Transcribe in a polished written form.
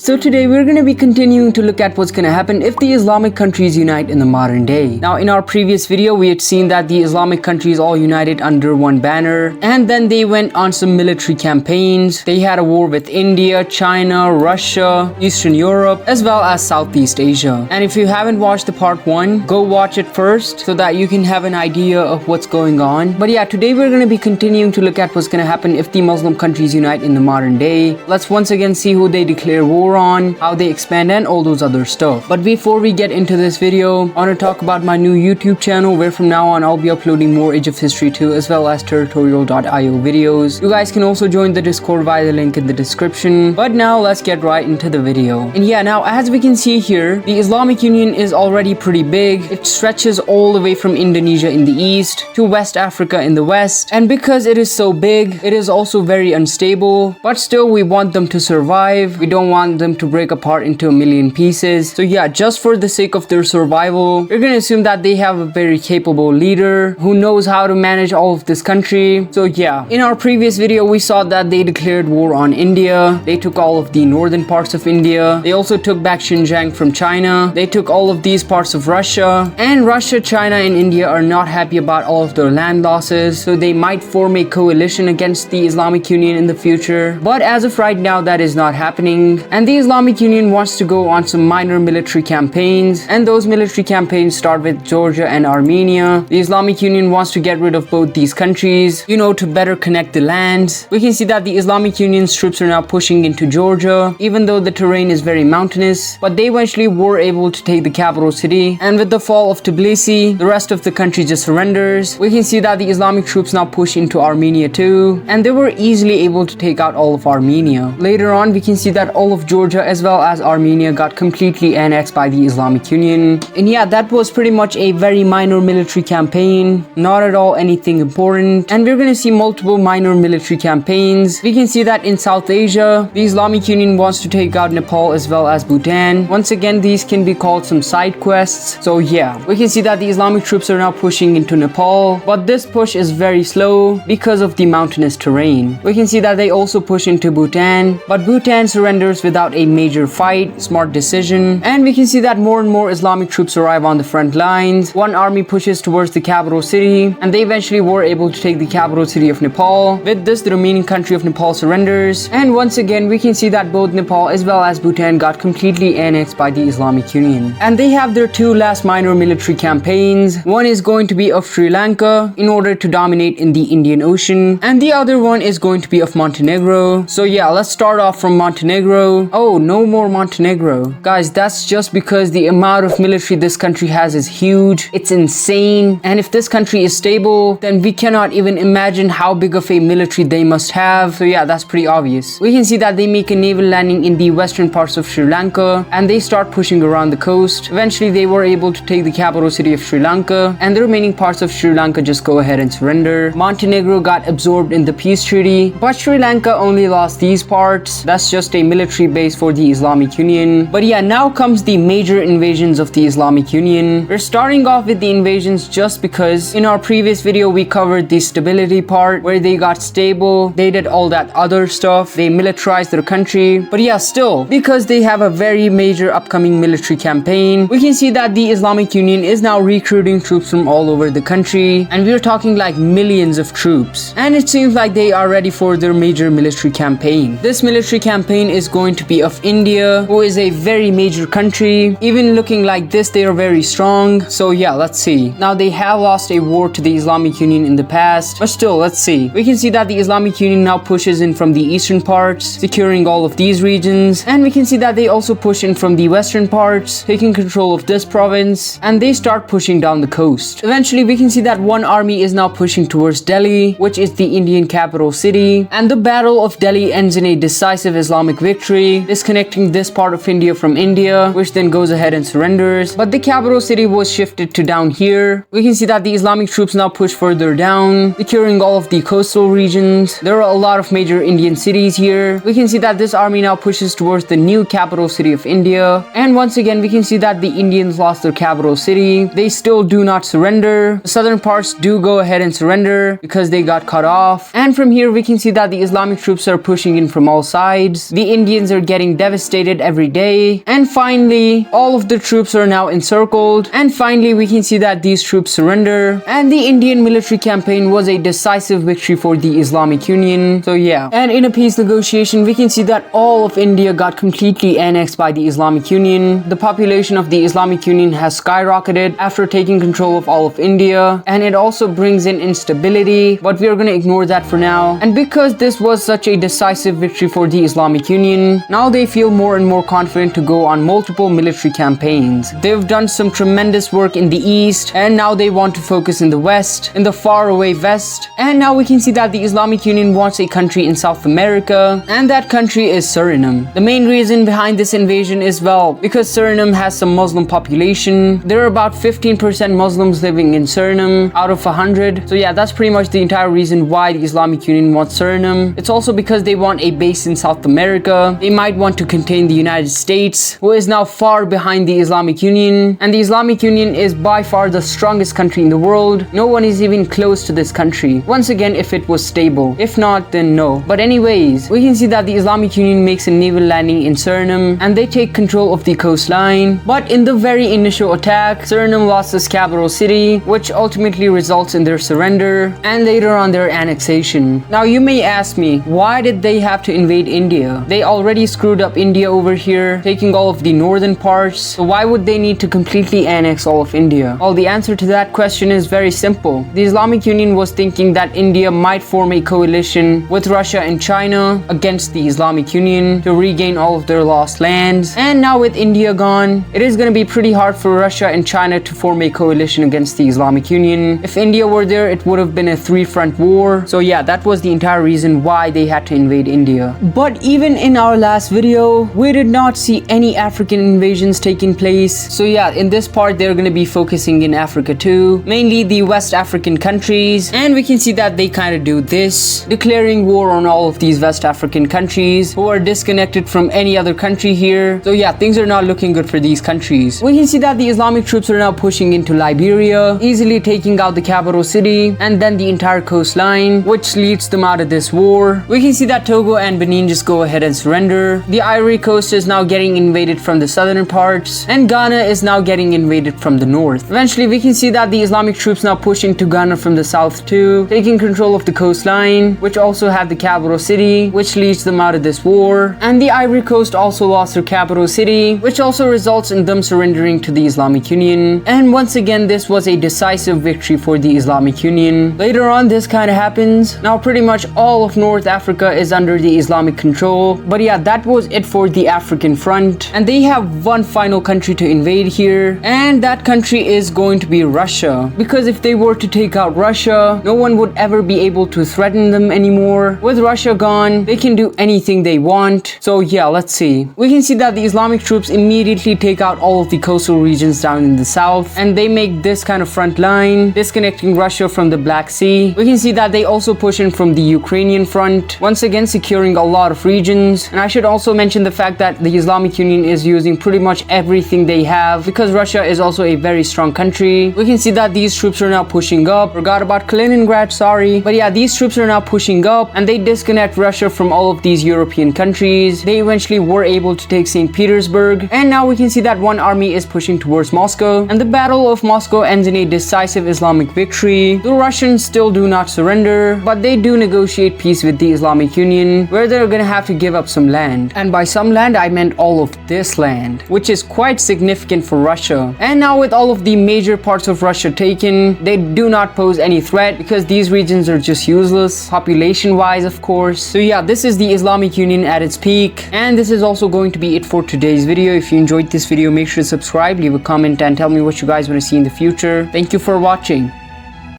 So today we're going to be continuing to look at what's going to happen if the Islamic countries unite in the modern day. Now in our previous video we had seen that the Islamic countries all united under one banner, and then they went on some military campaigns. They had a war with India, China, Russia, Eastern Europe, as well as Southeast Asia. And if you haven't watched the part 1, go watch it first so that you can have an idea of what's going on. But yeah, today we're going to be continuing to look at what's going to happen if the Muslim countries unite in the modern day. Let's once again see who they declare war on, how they expand, and all those other stuff. But before we get into this video, I want to talk about my new YouTube channel, where from now on I'll be uploading more Age of History 2 as well as territorial.io videos. You guys can also join the Discord via the link in the description. But now let's get right into the video. And yeah, now as we can see here, the Islamic Union is already pretty big. It stretches all the way from Indonesia in the east to West Africa in the west. And because it is so big, it is also very unstable. But still, we want them to survive. We don't want them to break apart into a million pieces. So yeah, just for the sake of their survival, we're gonna assume that they have a very capable leader who knows how to manage all of this country. So yeah, in our previous video we saw that they declared war on India. They took all of the northern parts of India. They also took back Xinjiang from China. They took all of these parts of Russia. And Russia, China, and India are not happy about all of their land losses, so they might form a coalition against the Islamic Union in the future. But as of right now, that is not happening. And the Islamic Union wants to go on some minor military campaigns, and those military campaigns start with Georgia and Armenia. The Islamic Union wants to get rid of both these countries, to better connect the lands. We can see that the Islamic Union's troops are now pushing into Georgia, even though the terrain is very mountainous, but they eventually were able to take the capital city. And with the fall of Tbilisi, the rest of the country just surrenders. We can see that the Islamic troops now push into Armenia too, and they were easily able to take out all of Armenia. Later on, we can see that all of Georgia as well as Armenia got completely annexed by the Islamic Union. And yeah, that was pretty much a very minor military campaign, not at all anything important. And we're going to see multiple minor military campaigns. We can see that in South Asia, the Islamic Union wants to take out Nepal as well as Bhutan. Once again, these can be called some side quests. So yeah, we can see that the Islamic troops are now pushing into Nepal, but this push is very slow because of the mountainous terrain. We can see that they also push into Bhutan, but Bhutan surrenders without a major fight. Smart decision. And we can see that more and more Islamic troops arrive on the front lines. One army pushes towards the capital city, and they eventually were able to take the capital city of Nepal. With this, the remaining country of Nepal surrenders. And once again, we can see that both Nepal as well as Bhutan got completely annexed by the Islamic Union. And they have their two last minor military campaigns. One is going to be of Sri Lanka in order to dominate in the Indian Ocean, and the other one is going to be of Montenegro. So yeah, let's start off from Montenegro. Oh, no more Montenegro. Guys, that's just because the amount of military this country has is huge. It's insane. And if this country is stable, then we cannot even imagine how big of a military they must have. So yeah, that's pretty obvious. We can see that they make a naval landing in the western parts of Sri Lanka, and they start pushing around the coast. Eventually, they were able to take the capital city of Sri Lanka, and the remaining parts of Sri Lanka just go ahead and surrender. Montenegro got absorbed in the peace treaty, but Sri Lanka only lost these parts. That's just a military base for the Islamic Union. But yeah, now comes the major invasions of the Islamic Union. We're starting off with the invasions just because in our previous video we covered the stability part, where they got stable, they did all that other stuff, they militarized their country. But yeah, still, because they have a very major upcoming military campaign, we can see that the Islamic Union is now recruiting troops from all over the country, and we're talking like millions of troops. And it seems like they are ready for their major military campaign. This military campaign is going to be of India, who is a very major country. Even looking like this, they are very strong. So yeah, let's see. Now they have lost a war to the Islamic Union in the past, but still, let's see. We can see that the Islamic Union now pushes in from the eastern parts, securing all of these regions. And we can see that they also push in from the western parts, taking control of this province, and they start pushing down the coast. Eventually, we can see that one army is now pushing towards Delhi, which is the Indian capital city. And the Battle of Delhi ends in a decisive Islamic victory, disconnecting this part of India from India, which then goes ahead and surrenders. But the capital city was shifted to down here. We can see that the Islamic troops now push further down, securing all of the coastal regions. There are a lot of major Indian cities here. We can see that this army now pushes towards the new capital city of India. And once again, we can see that the Indians lost their capital city. They still do not surrender. The southern parts do go ahead and surrender because they got cut off. And from here, we can see that the Islamic troops are pushing in from all sides. The Indians are getting devastated every day. And finally, all of the troops are now encircled. And finally, we can see that these troops surrender. And the Indian military campaign was a decisive victory for the Islamic Union. So yeah. And in a peace negotiation, we can see that all of India got completely annexed by the Islamic Union. The population of the Islamic Union has skyrocketed after taking control of all of India. And it also brings in instability. But we are going to ignore that for now. And because this was such a decisive victory for the Islamic Union, now they feel more and more confident to go on multiple military campaigns. They've done some tremendous work in the east, and now they want to focus in the west, in the faraway west. And now we can see that the Islamic Union wants a country in South America, and that country is Suriname. The main reason behind this invasion is, well, because Suriname has some Muslim population. There are about 15% Muslims living in Suriname out of 100. So yeah, that's pretty much the entire reason why the Islamic Union wants Suriname. It's also because they want a base in South America. They might want to contain the United States, who is now far behind the Islamic Union. And the Islamic Union is by far the strongest country in the world. No one is even close to this country. Once again, if it was stable. If not, then no. But anyways, we can see that the Islamic Union makes a naval landing in Suriname, and they take control of the coastline. But in the very initial attack, Suriname lost its capital city, which ultimately results in their surrender, and later on their annexation. Now you may ask me, why did they have to invade India? They already screwed up India over here, taking all of the northern parts. So why would they need to completely annex all of India? Well, the answer to that question is very simple. The Islamic Union was thinking that India might form a coalition with Russia and China against the Islamic Union to regain all of their lost lands. And now with India gone, it is going to be pretty hard for Russia and China to form a coalition against the Islamic Union. If India were there, it would have been a three-front war. So yeah, that was the entire reason why they had to invade India. But even in our last video, we did not see any African invasions taking place. So yeah, in this part, they're going to be focusing in Africa too, mainly the West African countries. And we can see that they kind of do this, declaring war on all of these West African countries who are disconnected from any other country here. So yeah, things are not looking good for these countries. We can see that the Islamic troops are now pushing into Liberia, easily taking out the capital city and then the entire coastline, which leads them out of this war. We can see that Togo and Benin just go ahead and surrender. The Ivory Coast is now getting invaded from the southern parts, and Ghana is now getting invaded from the north. Eventually, we can see that the Islamic troops now push into Ghana from the south too, taking control of the coastline, which also had the capital city, which leads them out of this war. And the Ivory Coast also lost their capital city, which also results in them surrendering to the Islamic Union. And once again, this was a decisive victory for the Islamic Union. Later on, this kind of happens. Now pretty much all of North Africa is under the Islamic control. But yeah, that was it for the African front. And they have one final country to invade here, and that country is going to be Russia. Because if they were to take out Russia, no one would ever be able to threaten them anymore. With Russia gone, they can do anything they want. So yeah, let's see. We can see that the Islamic troops immediately take out all of the coastal regions down in the south, and they make this kind of front line, disconnecting Russia from the Black Sea. We can see that they also push in from the Ukrainian front, once again securing a lot of regions. And I should also mention the fact that the Islamic Union is using pretty much everything they have, because Russia is also a very strong country. We can see that these troops are now pushing up. Forgot about Kaliningrad, sorry. But yeah, these troops are now pushing up, and they disconnect Russia from all of these European countries. They eventually were able to take St. Petersburg, and now we can see that one army is pushing towards Moscow, and the Battle of Moscow ends in a decisive Islamic victory. The Russians still do not surrender, but they do negotiate peace with the Islamic Union, where they're gonna have to give up some land. And by some land, I meant all of this land, which is quite significant for Russia. And now with all of the major parts of Russia taken, they do not pose any threat, because these regions are just useless, population-wise, of course. So yeah, this is the Islamic Union at its peak, and this is also going to be it for today's video. If you enjoyed this video, make sure to subscribe, leave a comment, and tell me what you guys want to see in the future. Thank you for watching.